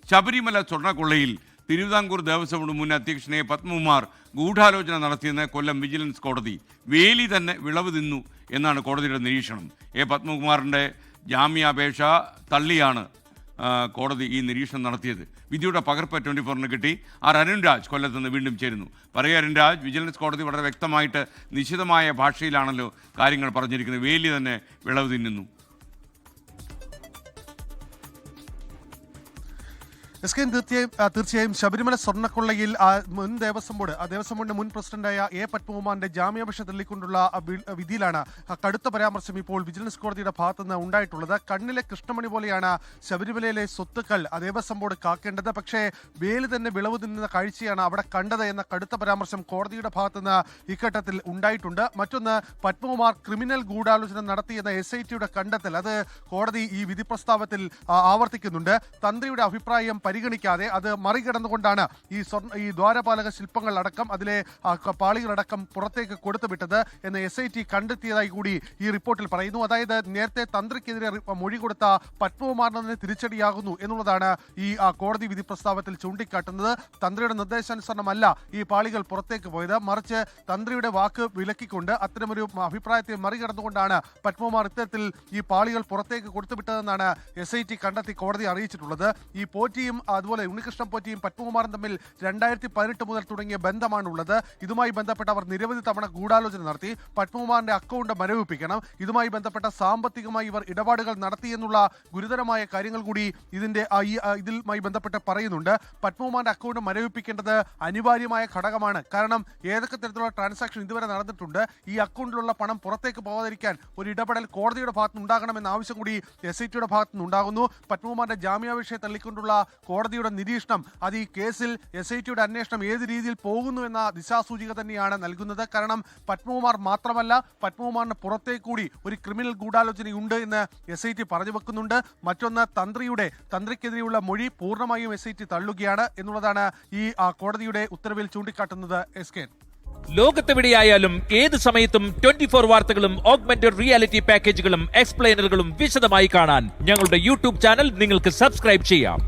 Sabarimala സ്വർണ്ണക്കൊള്ളയിൽ Thiruvithamkoor Devaswom board മുൻ അധ്യക്ഷനെ പത്മകുമാർ ഗൂഢാലോചന നടത്തിയെന്ന് കൊല്ലം വിജിലൻസ് കോടതി. വേലി തന്നെ വിളവ് തിന്നു എന്നാണ് കോടതിയുടെ നിരീക്ഷണം. പത്മകുമാറിൻ്റെ ജാമ്യാപേക്ഷ തള്ളിയാണ് കോടതി ഈ നിരീക്ഷണം നടത്തിയത്. വിധിയുടെ പകർപ്പ് 24 കിട്ടി. അരുൺരാജ് കൊല്ലത്ത് നിന്ന് വീണ്ടും ചേരുന്നു. പറയുക അരുൺരാജ്, വിജിലൻസ് കോടതി വളരെ വ്യക്തമായിട്ട് നിശിതമായ ഭാഷയിലാണല്ലോ കാര്യങ്ങൾ പറഞ്ഞിരിക്കുന്നത്. വേലി തന്നെ വിളവ് തിന്നുന്നു. തീർച്ചയായും ശബരിമല സ്വർണ്ണക്കൊള്ളയിൽ മുൻ ദേവസ്വം ബോർഡിന്റെ മുൻ പ്രസിഡന്റായ പത്മകുമാറിന്റെ ജാമ്യാപേക്ഷ തള്ളിക്കൊണ്ടുള്ള വിധിയിലാണ് കടുത്ത പരാമർശം ഇപ്പോൾ വിജിലൻസ് കോടതിയുടെ ഭാഗത്തുനിന്ന് ഉണ്ടായിട്ടുള്ളത്. കണ്ണിലെ കൃഷ്ണമണി പോലെയാണ് ശബരിമലയിലെ സ്വത്തുക്കൾ ദേവസ്വം ബോർഡ് കാക്കേണ്ടത്, പക്ഷേ വേലി തന്നെ വിളവ് തിന്നുന്ന കാഴ്ചയാണ് അവിടെ കണ്ടത് എന്ന കടുത്ത പരാമർശം കോടതിയുടെ ഭാഗത്തുനിന്ന് ഇഘട്ടത്തിൽ ഉണ്ടായിട്ടുണ്ട്. മറ്റൊന്ന്, പത്മകുമാർ ക്രിമിനൽ ഗൂഢാലോചന നടത്തിയെന്ന SITയുടെ കണ്ടെത്തൽ അത് കോടതി ഈ വിധി പ്രസ്താവത്തിൽ ആവർത്തിക്കുന്നുണ്ട്. തന്ത്രിയുടെ അഭിപ്രായം പരിഗണിക്കാതെ അത് മറികടന്നുകൊണ്ടാണ് ഈ ദ്വാരപാലക ശില്പങ്ങൾ അടക്കം അതിലെ പാളികളടക്കം പുറത്തേക്ക് കൊടുത്തുവിട്ടത് എന്ന് SIT കണ്ടെത്തിയതായി കൂടി ഈ റിപ്പോർട്ടിൽ പറയുന്നു. അതായത് നേരത്തെ തന്ത്രിക്കെതിരെ മൊഴി കൊടുത്ത പത്മകുമാറിന് തിരിച്ചടിയാകുന്നു എന്നുള്ളതാണ് ഈ കോടതി വിധി പ്രസ്താവത്തിൽ ചൂണ്ടിക്കാട്ടുന്നത്. തന്ത്രിയുടെ നിർദ്ദേശാനുസരണമല്ല ഈ പാളികൾ പുറത്തേക്ക് പോയത്, മറിച്ച് തന്ത്രിയുടെ വാക്ക് വിലക്കിക്കൊണ്ട് അത്തരമൊരു അഭിപ്രായത്തെ മറികടന്നുകൊണ്ടാണ് പത്മകുമാർ ഇത്തരത്തിൽ ഈ പാളികൾ പുറത്തേക്ക് കൊടുത്തുവിട്ടതെന്നാണ് SIT കണ്ടെത്തി കോടതി അറിയിച്ചിട്ടുള്ളത്. ഈ പോറ്റിയും അതുപോലെ ഉണ്ണികൃഷ്ണൻ പോറ്റിയും പത്മകുമാറും തമ്മിൽ 2018 മുതൽ തുടങ്ങിയ ബന്ധമാണുള്ളത്. ഇതുമായി ബന്ധപ്പെട്ട് അവർ നിരവധി തവണ ഗൂഢാലോചന നടത്തി. പത്മകുമാറിന്റെ അക്കൗണ്ട് മരവിപ്പിക്കണം, ഇതുമായി ബന്ധപ്പെട്ട സാമ്പത്തികമായി ഇവർ ഇടപാടുകൾ നടത്തിയെന്നുള്ള ഗുരുതരമായ കാര്യങ്ങൾ കൂടി ഇതിലുമായി ബന്ധപ്പെട്ട് പറയുന്നുണ്ട്. പത്മകുമാറിന്റെ അക്കൗണ്ട് മരവിപ്പിക്കേണ്ടത് അനിവാര്യമായ ഘടകമാണ്. കാരണം ഏതൊക്കെ തരത്തിലുള്ള ട്രാൻസാക്ഷൻ ഇതുവരെ നടന്നിട്ടുണ്ട്, ഈ അക്കൗണ്ടിലുള്ള പണം പുറത്തേക്ക് പോകാതിരിക്കാൻ ഒരു ഇടപെടൽ കോടതിയുടെ ഭാഗത്ത് ഉണ്ടാകണമെന്ന ആവശ്യം കൂടി SITയുടെ ഭാഗത്ത് നിന്നുണ്ടാകുന്നു. പത്മകുമാറിന്റെ ജാമ്യാപേക്ഷയെ തള്ളിക്കൊണ്ടുള്ള കോടതിയുടെ നിരീക്ഷണം അത് ഈ കേസിൽ SITയുടെ അന്വേഷണം ഏത് രീതിയിൽ പോകുന്നു എന്ന ദിശാസൂചിക തന്നെയാണ് നൽകുന്നത്. കാരണം പത്മകുമാർ മാത്രമല്ല, പത്മകുമാറിന് പുറത്തേക്ക് കൂടി ഒരു ക്രിമിനൽ ഗൂഢാലോചനയുണ്ട് എന്ന് SIT പറഞ്ഞു വെക്കുന്നുണ്ട്. മറ്റൊന്ന്, തന്ത്രിക്കെതിരെയുള്ള മൊഴി പൂർണ്ണമായും SIT തള്ളുകയാണ് എന്നുള്ളതാണ് ഈ കോടതിയുടെ ഉത്തരവിൽ ചൂണ്ടിക്കാട്ടുന്നത്. ലോകത്തെവിടെയായാലും ഏത് സമയത്തും 24 വാർത്തകളും ഓഗ്മെന്റഡ് റിയാലിറ്റി പാക്കേജുകളും എക്സ്പ്ലെയിനറുകളും വിശദമായി കാണാൻ ഞങ്ങളുടെ YouTube ചാനൽ നിങ്ങൾക്ക് സബ്സ്ക്രൈബ് ചെയ്യാം.